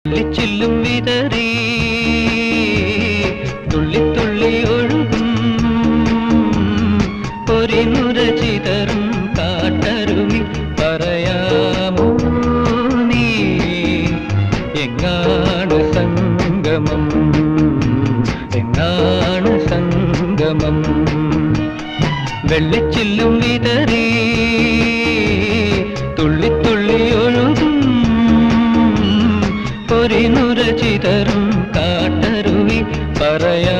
ചില്ലും വിതറി തുള്ളി തുള്ളി ഒഴുകും പൊരിനുര ചിതറും കാട്ടരുവി പറയാമോ നീ എങ്ങാണ് സംഗമം എങ്ങാണ് സംഗമം വെള്ളിച്ചില്ലും വിതറി തുള്ളി തുള്ളി ഒഴുകും പൊരിനുര ചിതറും കാട്ടരുവി പറയാ